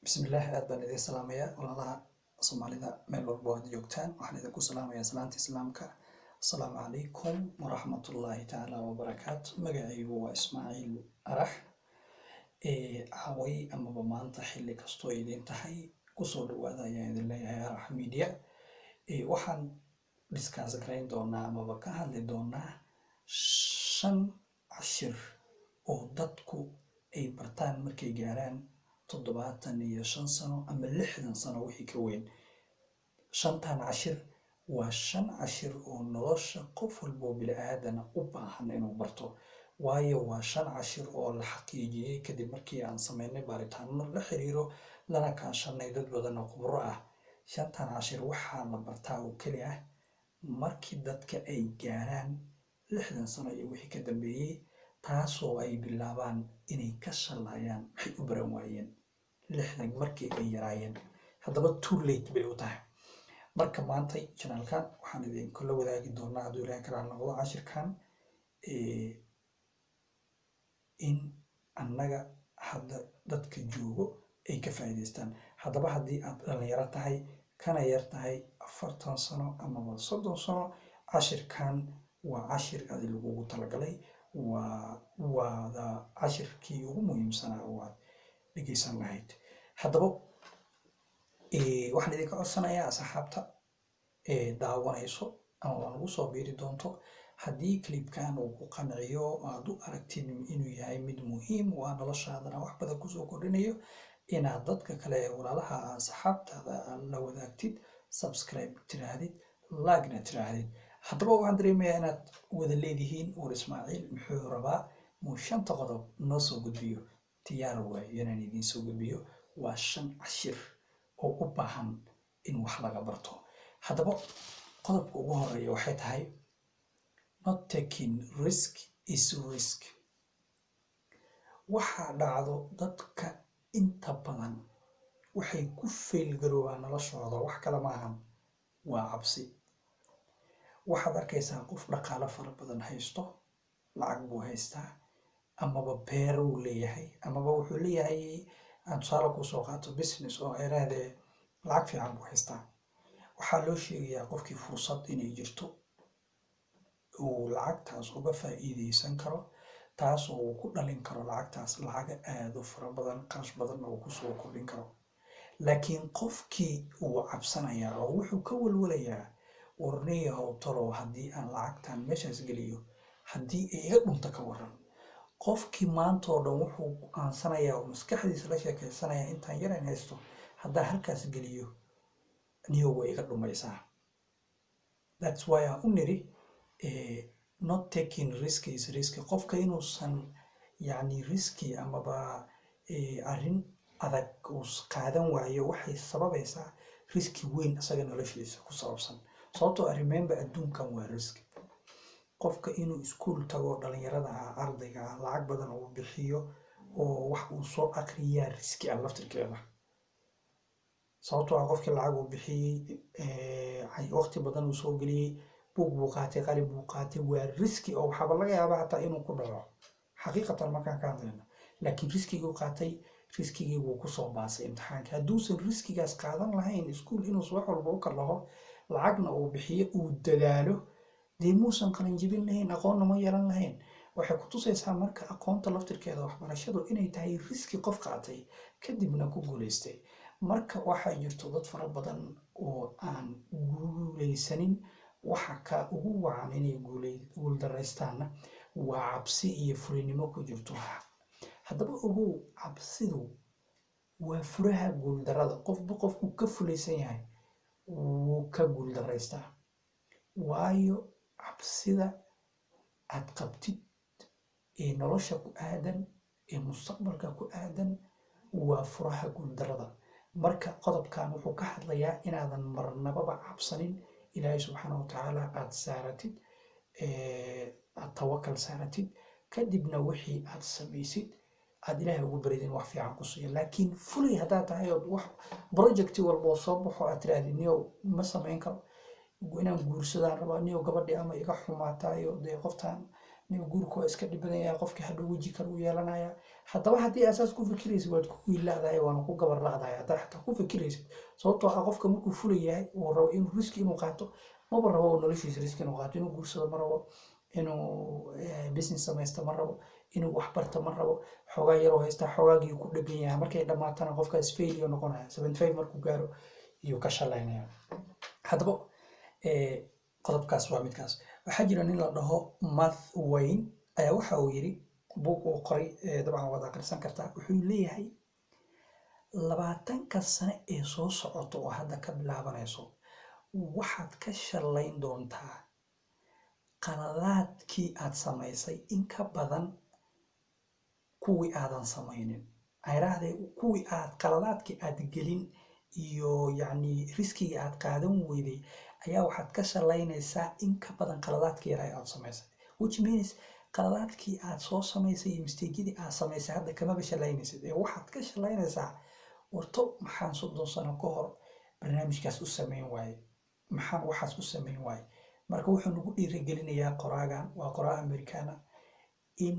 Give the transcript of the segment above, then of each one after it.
بسم الله أدبان إذا سلامية والله صومالي ذا ميلور بود يوكتان وحنا إذا كو سلامية سلامتي سلامك السلام عليكم ورحمة الله تعالى وبركاته مقعي هو إسماعيل أرح عوي أما بمانتا حلي كستو إذين تحي كسول وذا يعني الله يا أرح ميديا وحن ديسكاس كرين دونا أما بكا هادلي دونا شن عشر oo dadku ay bartaan markay gaaraan 75 sano ama 60 sano wixii ka weyn. Shantan cashir waa 5 cashir oo nolosha qof walba oo bini'aadan u baahan inuu barto. Waayo waa 5 cashir oo la xaqiijiyay kadib markii aan sameynay baaritaano la xiriiro lana kaashanay dad badan oo khubaro ah. Shantan cashir waxaa la bartaa oo kaliya markii dadka ay gaaraan 60 sano iyo wixii ka dambeeyay taasoo ay bilaabaan inay ka shalayaan waxay u baran waayeen 60 markii ay yaraayeen. Haddaba too late bay u tahay. Marka maanta channelkan waxaan idinku la wadaagi doonaa hadduu ilaahay kala noqdo cashirkan in annaga hadda dadka joogo ay ka faa'iideystaan. Haddaba haddii aad dhalinyaro tahay kana yar tahay 40 sano ama 30 sano cashirkan waa cashir aad lagugu talagalay waa cashirkii ugu muhiimsanaa oo aad dhegeysan lahayd. Haddaba waxaan idinka codsanayaa asxaabta daawanayso ama waan ugu soo biiri doonto haddii clipkan uu ku qanciyo aad u aragtid inuu yahay mid muhiim u ah noloshaadana wax badan kusoo kordhinayo inaad dadka kale ee walaalaha asxaabtaada la wadaagtid, subscribe tiraahdid, like-na tiraahdid. haddaba waxaan dareemayaa inaad wada leedihiin war Ismaaciil muxuu rabaa muu 5 qodob noo soo gudbiyo. Diyaar waay inaan idiin soo gudbiyo waa 5 cashir oo u baahan in wax laga barto. haddaba qodobka ugu horeeya waxay tahay not taking risk is risk. waxaa dhacdo dadka inta badan waxay ku fail garoobaan noloshooda wax kale maahan waa cabsi. waxaad arkaysaa qof dhaqaale fara badan haysto, lacag buu haystaa, amaba beer uu leeyahay, amaba wuxuu leeyahay aan tusaale ku soo qaato business oo ayrahdee lacag fiican buu haystaa. waxaa loo sheegayaa qofkii fursad inay jirto uu lacagtaas uga faa'iideysan karo, taas oo uu ku dhalin karo lacagtaas lacaga aad u fara badan, qarash badan oo kusoo kordhin karo. laakiin qofkii uu cabsanayaa oo wuxuu ka walwalayaa warniyahow talow haddii aan lacagtan meeshaas geliyo haddii ay iga dhunta ka waran. qofkii maanta oo dhan wuxuu aansanayaa oo maskaxdiisa la sheekaysanayaa intaan yaraan haysto haddaan halkaas geliyo niyo way iga dhumaysaa. That's why aan u niri not taking risk is risk. qofka inuusan yacni riski amaba arrin adag uu qaadan waayo waxay sababaysaa riski weyn isaga noloshiisa ku saabsan. sababtoo ah remember adduunkan waa risk. qofka inuu iskuul tago dhalinyarada ah ardayga ah lacag badan uu bixiyo oo wax uu soo aqriyaa riski ah laftirkeeda. sababtoo ah qofkii lacag uu bixiyey waqti badan uu soo geliyey, buug buu qaatay, qalin buu qaatay, waa riski oo waxaaba laga yaabaa hataa inuu ku dhaco xaqiiqatan markaan ka hadlayno. laakiin riskiguu qaatay, riskigii wuu kusoo baasay imtixaanka. hadduusan riskigaas qaadan lahayn iskuul inuu wax walba u kalaho lacagna uu bixiyo uu dadaalo dee muusan qalin jebin lahayn, aqoonna ma yeelan lahayn. waxay ku tusaysaa marka aqoonta laftirkeeda waxbarashadu inay tahay riski qof qaatay kadibna ku guulaystay. marka waxaa jirto dad fara badan oo aan guulaysanin. waxa ka ugu wacan inay guuldaraystaanna waa cabsi iyo fulinimo ku jirto. haddaba ogow, cabsidu waa furaha guuldarrada. qofba qofku ka fulaysan yahay wuu ka guuldaraystaa. waayo cabsida aad qabtid ee nolosha ku aadan ee mustaqbalka ku aadan waa furaha guuldarrada. marka qodobkan wuxuu ka hadlayaa inaadan marnababa cabsanin. ilaahay subxaana wa tacaala aad saaratid, aad tawakal saaratid, kadibna wixii aad samaysid aad ilaahay ugu baridin wax fiican ku siiyo. laakiin fulay haddaad tahay oo wax project walba oo soo baxo aad tirahdid niyow ma samayn karo, inaan guursadaan rabaa, niyow gabadhi ama iga xumaataayo dee qoftaan guurku waa iska dhib badan yahay, qofkii hadhow weji kale u yeelanaya. haddaba haddii asaas ku fikiraysid waad ku wiiladahay waana ku gabar la'dahay haddaa xataa ku fikiraysid, sababtoo ah qofka markuu fulayahay uu rabo inuu riski inuu qaato, maba rabo noloshiisa riski inuu qaato, inuu guursado ma rabo, inuu business samaysto ma rabo, inuu wax barto ma rabo. xoogaa yaroo haysta, xoogaagii ku dhegan yahay, markay dhammaatana qofkaas failure noqonaya. 75 markuu gaaro iyuu ka shalaynaya. haddaba qodobkaas waa midkaas. waxaa jira nin la dhaho Matt Wayne ayaa waxa uu yiri buug uu qoray, dabcan waad akhrisan kartaa. wuxuu leeyahay 20 sano ee soo socoto oo hadda ka bilaabanayso waxaad ka shalayn doontaa qaladaadkii aad samaysay in ka badan kuwii aadan samaynin. ayraahday kuwii aad qaladaadkii aad gelin iyo yacni riskigii aad qaadan weyday ayaa waxaad ka shalaynaysaa in ka badan qaladaadkii yaraa aad samaysay, which means qaladaadkii aad soo samaysay iyo misteegyadii aad samaysay hadda kamaba shalaynaysid, ee waxaad ka shalaynaysaa warto maxaan 30 sano ka hor barnaamijkaas u samayn waaye, maxaan waxaas u samayn waaye. marka wuxuu nagu dhiirigelinayaa qoraagan, waa qoraa Amerikaana, in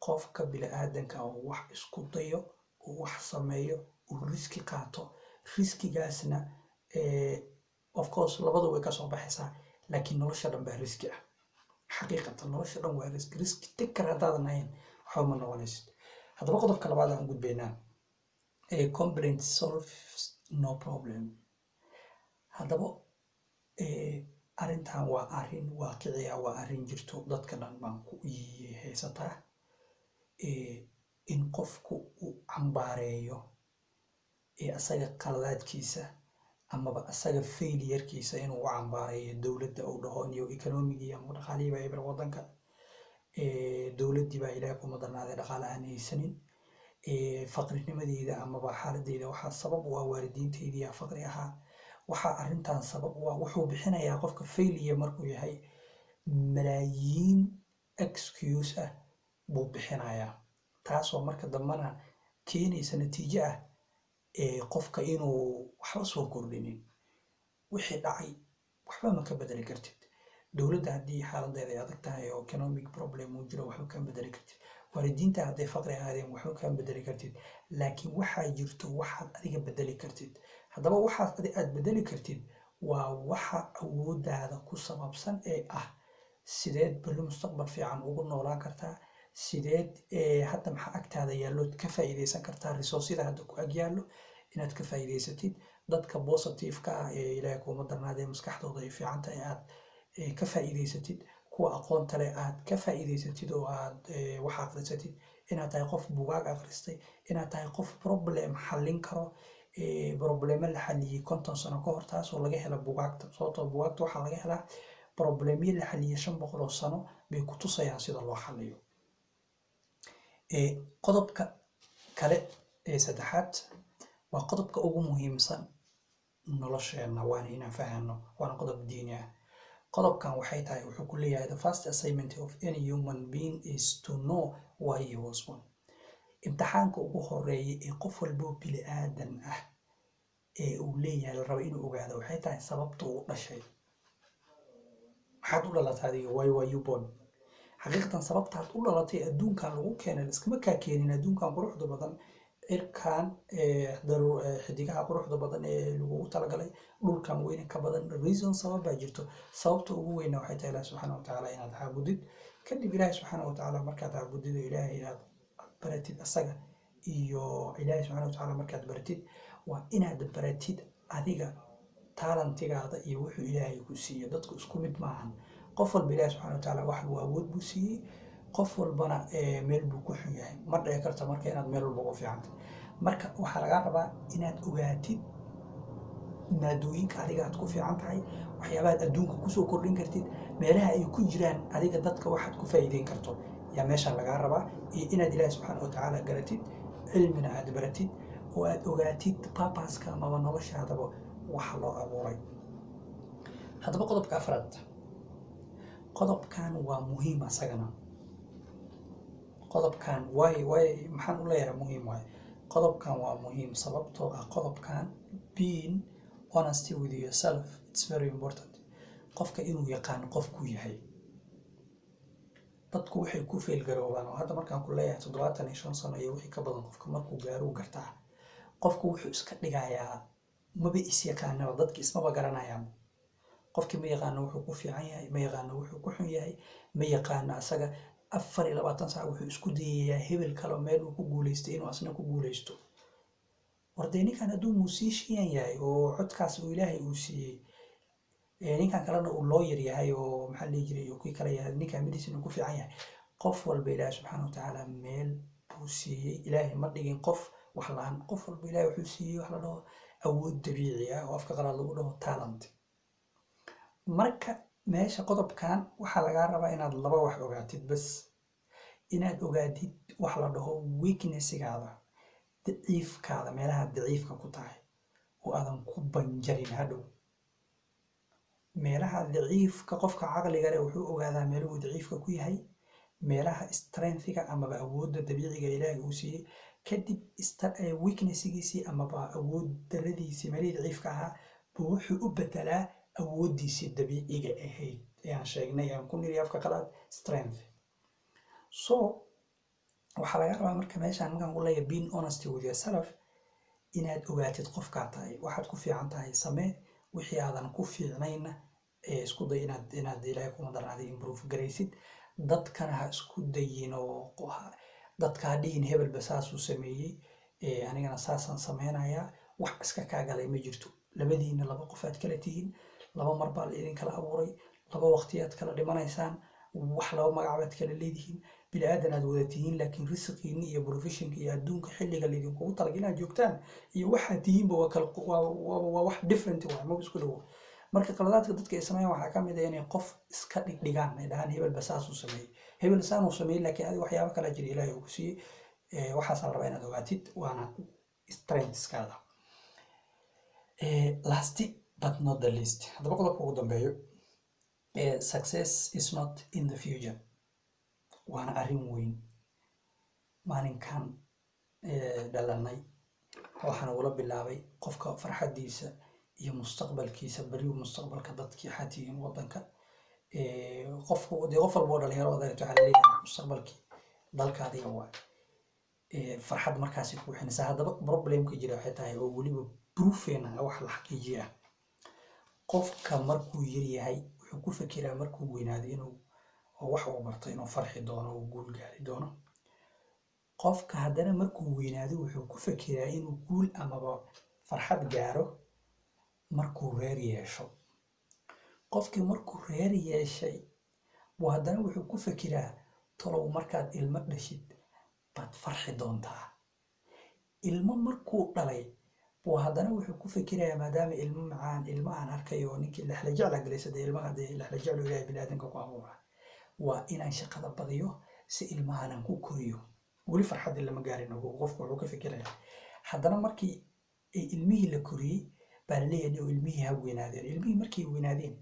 qofka bini'aadanka uu wax isku dayo, uu wax sameeyo, uu riski qaato. riskigaasna of course labadu way ka soo baxaysaa, laakiin nolosha dhan baa riski ah. xaqiiqatan nolosha dhan waa riski taker haddaadan ahayn waxba ma noqonaysid. haddaba qodobka labaad aan gudbaynaa, complaint solves no problem. haddaba arrintan waa arrin waaqici ah, waa arrin jirto, dadka dhan baan ku haysataa. in qofku uu cambaareeyo asaga qaladaadkiisa amaba asaga failurkiisa, inuu u cambaareeyo dowladda uu dhaho iyo economigii ama dhaqaalihii baa ibra wadanka, dowladdii baa ilaahay kuma darnaaday dhaqaale aan haysanin, faqrinimadeeda amaba xaaladdeeda waxaa sabab u ah waalidiinteydii faqri ahaa. waxaa arrintan sabab u ah wuxuu bixinayaa qofka failure markuu yahay malaayiin excuse ah buu bixinayaa, taasoo marka dambana keenaysa natiijo ah qofka inuu waxba soo kordhinin. wixii dhacay waxba ma ka bedeli kartid. dowladda haddii xaaladeeda ay adag tahay oo economic problem uu jiro waxba kama bedeli kartid. waalidiinta hadday faqri ahaadeen waxba kama bedeli kartid. laakiin waxaa jirto waxaad adiga bedeli kartid. haddaba waxaad aad bedeli kartid waa waxa awoodaada ku sababsan ee ah sideed bal mustaqbal fiican ugu noolaan kartaa, sideed hadda maxaa agtaada yaallo ka faa'iideysan kartaa, resourceda hadda ku ag yaallo inaad ka faa'iideysatid. dadka positive-ka ah ee ilaahay kuma darnaadee maskaxdooda ay fiican tahay aad ka faa'iideysatid, kuwa aqoonta leh aad ka faa'iideysatid oo aad wax akhrisatid, inaad tahay qof bugaag akhristay, inaad tahay qof problem xallin karo, problemo la xaliyey 50 sano ka hor, taasoo laga hela bugaagta. sababtoo bugaagta waxaa laga helaa problemyo la xaliyey 500 sano bay ku tusayaan sida loo xaliyo. qodobka kale ee saddexaad waa qodobka ugu muhiimsan nolosheena, waana inaan fahanno, waana qodob diini ah. qodobkan waxay tahay, wuxuu ku leeyahay the first assignment of any human being is to know why he was born. imtixaanka ugu horeeya ee qof walbo bini aadan ah ee uu leeyahay la rabo inuu ogaado waxay tahay sababta uu dhashay. maxaad u dhalatay adiga? why were you born? xaqiiqatan sababtaad u dhalatay adduunkan lagu keenay iskama kaa keenin. adduunkan quruxda badan, cirkan xidigaha quruxda badan ee lagu talagalay, dhulkan weyne ka badan, reason sabab baa jirto. sababta ugu weyna waxay tahay ilaahi subxaana watacaala inaad caabudid. kadib ilaahi subxaana watacaala markaad caabudid oo ilaahay inaad baratid asaga, iyo ilaahi subxaana watacaala markaad baratid waa inaad baratid adiga taalantigaada iyo wuxuu ilaahay ku siiyey. dadku isku mid maahan. qof walba ilaahi subxaana watacaala wax buu awood buu siiyey, qof walbana meel buu ku xun yahay. ma dhici karta marka inaad meel walba ugu fiicantay. marka waxaa lagaa rabaa inaad ogaatid maadooyinka adiga aad ku fiican tahay, waxyaabahaad adduunka kusoo kordhin kartid, meelaha ay ku jiraan adiga dadka waxaad ku faa'iideyn karto yaa meeshaan lagaa rabaa. iyo inaad ilaahi subxaana watacaala garatid, cilmina aad baratid, oo aad ogaatid purpose-ka amaba noloshaadaba waxa loo abuuray. haddaba qodobka afraad, qodobkan waa muhiim asagana. qodobkan maxaan u leeyahay muhiim waaye? qodobkan waa muhiim sababtoo ah qodobkan being honesty with yourself, it's very important. qofka inuu yaqaan qofkuu yahay, dadku waxay ku feelgaroobaan oo hadda markaan ku leeyahay 75 sano iyo wixii ka badan qofka markuu gaaro gartaa qofku wuxuu iska dhigayaa maba is yaqaanaba dadki ismaba garanayaan qofkii ma yaqaano wuxuu ku fiican yahay ma yaqaano wuxuu ku xun yahay ma yaqaano asaga 24 saac wuxuu isku dayayaa hebel kale meel uu ku guuleystay inuu asna ku guuleysto warday ninkan hadduu musician yahay oo codkaas uu ilaahay uu siiyey ninkan kalena uu lawyer yahay oo maxaa la dhihi jiray oo kii kale yahay ninkan medicine uu ku fiican yahay qof walba ilaahay subxaanahu watacaala meel buu siiyey ilaahay ma dhigin qof wax la-aan qof walba ilaahay wuxuu siiyey wax la dhaho awood dabiici ah oo afka qalaad lagu dhaho talent marka meesha qodobkan waxaa lagaa rabaa inaad laba wax ogaatid bas inaad ogaatid wax la dhaho weaknessigaada daciifkaada meelaha daciifka ku tahay oo aadan ku banjarin hadhow meelaha daciifka qofka caqliga leh wuxuu ogaadaa meeluhu daciifka ku yahay meelaha strengthiga amaba awoodda dabiiciga ilaahay uu siiyey kadib weaknessigiisii amaba awood daradiisii meelihii daciifka ahaa buu wuxuu u bedelaa awooddiisii dabiiciga ahayd ayaan sheegnay aan ku niri afka qalaad strength so waxaa laga rabaa marka meeshaan markaan ku leeyahay being honest with yourself inaad ogaatid qofkaa tahay waxaad ku fiican tahay samee wixii aadan ku fiicnayna isku day inaad ilaahay kuma darnaaday improve garaysid dadkana ha isku dayin oo dadka ha dhihin hebelba saasuu sameeyey anigana saasaan sameynayaa wax iska kaa galay ma jirto labadiina laba qof aad kala tihiin laba mar baa la idin kala abuuray laba waqtiyaad kala dhimanaysaan wax laba magacabaad kala leedihiin bini aadan aad wada tihiin laakiin risqiini iyo professionka iyo adduunka xilliga laydinkugu talagal inaad joogtaan iyo waxaad tihiinba waa wax different waa ma isku dhowo marka qaladaadka dadka ay sameeyaan waxaa ka mid ah inay qof iska dhigdhigaan ay dhahaan hebelba saasuu sameeyey hebel saanuu sameeyey laakiin adiga waxyaabo kala jira ilaahay uu ku siiyey waxaasaa la rabaa inaad ogaatid waana strengthskaada last but not the least haddaba qodobka ugu dambeeyo success is not in the future waana arrin weyn maalinkan dhalanay waxaan ugula bilaabay qofka farxadiisa iyo mustaqbalkiisa bariu mustaqbalka dadkii xatiyin wadanka qof walba oo dhalinyaro waxaa laleeyahay mustaqbalkii dalkaadiga waa farxad markaasi ku xinaysa haddaba problemka jira waxay tahay oo weliba proofena wax la xaqiijiya qofka markuu yar yahay wuxuu ku fikiraa markuu weynaado inuu wax uu barto inuu farxi doono oo guul gaari doono qofka haddana markuu weynaado wuxuu ku fikiraa inuu guul amaba farxad gaaro markuu reer yeesho qofkii markuu reer yeeshay buu haddana wuxuu ku fikiraa talow markaad ilmo dhashid baad farxi doontaa ilmo markuu dhalay buu haddana wuxuu ku fikirayaa maadaama ilmo macaan ilmo aan arkayo oo ninkii lexla jecla galaysada ilmaha dee lexla jeclo ilaahay biniaadanka ku abuura waa inaan shaqada badiyo si ilmahanan ku koriyo weli farxadii lama gaarin qofku wuxuu ka fikirayaa haddana markii ilmihii la koriyey baa laleeyahay oo ilmihii ha weynaadeen ilmihii markay weynaadeen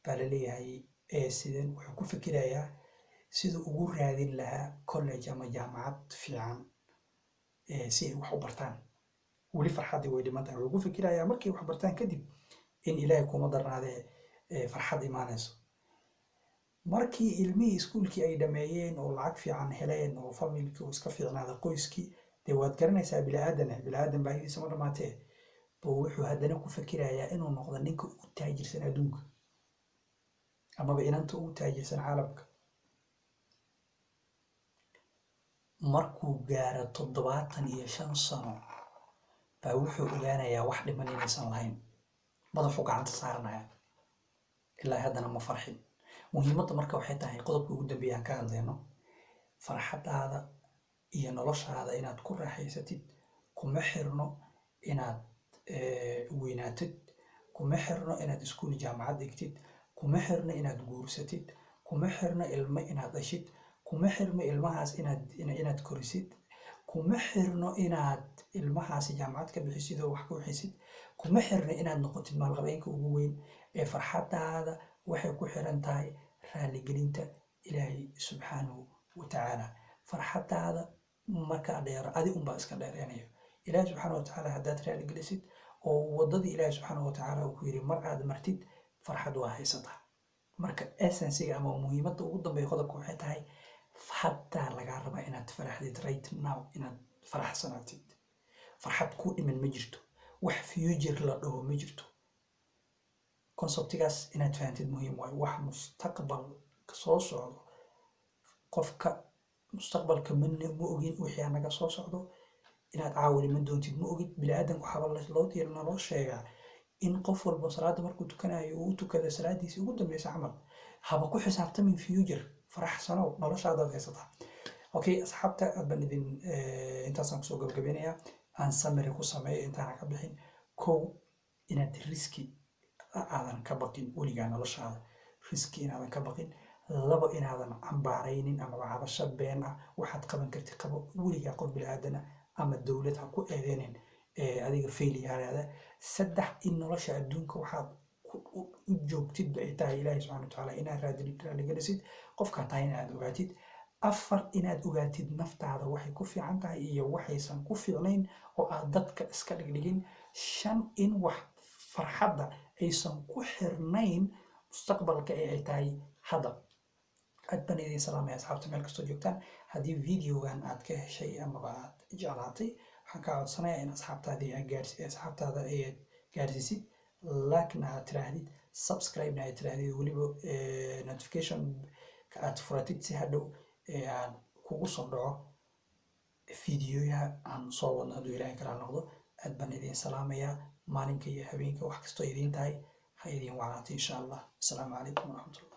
baa laleeyahay sideen wuxuu ku fikirayaa siduu ugu raadin lahaa college ama jaamacad fiican si ay wax u bartaan weli farxadii way dhiman tahay wuxuu ku fikirayaa markay wax bartaan kadib in ilaahay kuma darnaadee farxad imaanayso markii ilmihii iskuulkii ay dhameeyeen oo lacag fiican heleen oo familkii uu iska fiicnaada qoyskii dee waad garanaysaa bilaadan baahidiisa ma dhamaatee buu wuxuu haddana ku fikirayaa inuu noqdo ninka ugu taajirsan adduunka amaba inanta ugu taajirsan caalamka markuu gaaro 75 sano baa wuxuu ogaanayaa wax dhiman inaysan lahayn madaxu gacanta saaranaya ilaa haddana ma farxin muhiimadda marka waxay tahay qodobka ugu dambeeyaan ka hadlayno farxadaada iyo noloshaada inaad ku raaxaysatid kuma xirno inaad weynaatid kuma xirno inaad iskuul jaamacad dhigtid kuma xirno inaad guursatid kuma xirno ilmo inaad dhashid kuma xirno ilmahaas inaad korisid kuma xirno inaad ilmahaasi jaamacad ka bixisid oo wax ka wixisid kuma xirno inaad noqotid maalqabeenka ugu weyn ee farxadaada waxay ku xiran tahay raaligelinta ilaahay subxaanahu watacaala farxadaada markaa dheero adi unbaa iska dheereynayo ilaahay subxaanahu watacaala haddaad raaligelisid oo wadadii ilaahay subxaanahu watacaala uu ku yidhi mar aad martid farxad waa haysataa marka essensiga ama muhiimadda ugu dambeeya qodobka waxay tahay hataa lagaa rabaa inaad faraxdid right now, inaad faraxsanaatid. farxad ku dhiman ma jirto, wax future la dhaho ma jirto. conceptigaas inaad fahantid muhiim waayo. wax mustaqbalka soo socdo, qofka mustaqbalka ma ogin wixii anaga soo socdo, inaad caawini ma doontid ma ogid. biniaadanku waxaa loo sheegaa in qof walba salaada markuu tukanayo uu tukada salaadiisii ugu dambeysa camal. haba ku xisaabtamin future, faraxsano noloshaadaad haysataa. okay asxaabta, aadban idin intaasaan kusoo gabagabeynayaa. aan samiri ku sameeyo intaana ka bixin. kow, inaad riski aadan ka baqin weligaa noloshaada, riski inaadan ka baqin. labo, inaadan cambaaraynin ama cabasho been ah. waxaad qaban kartid qabo, weligaa qof biniaadana ama dowlad ha ku eedeynin adiga failyaaraada. saddex, in nolosha adduunka waxaad u joogtidba ay tahay ilaahay subxana watacaala inaad raaligelisid qofkaa tahay inaad ogaatid. afar, inaad ogaatid naftaada waxay ku fiican tahay iyo waxaysan ku fiicnayn oo aad dadka iska dhigdhigin. shan, in wax farxadda aysan ku xirnayn mustaqbalka ee ay tahay hadda. aad baan idin salaamaya asxaabta meel kastoo joogtaan. haddii videogan aad ka heshay amaba aad jeclaatay, waxaan kaa codsanayaa in asxaabtaada aad gaarsiisid, like-na aad tiraahdid, subscribe-na aad tiraahdid, weliba notification ka aad furatid si hadhow aan kugu soo dhaco videoyaha aan soo wadno hadduu ilaahay kala noqdo. aad baan idin salaamayaa. maalinka iyo habeenka wax kastoo idiin tahay ha idin wacnaato insha allah. asalaamu calaykum waraxmatullah.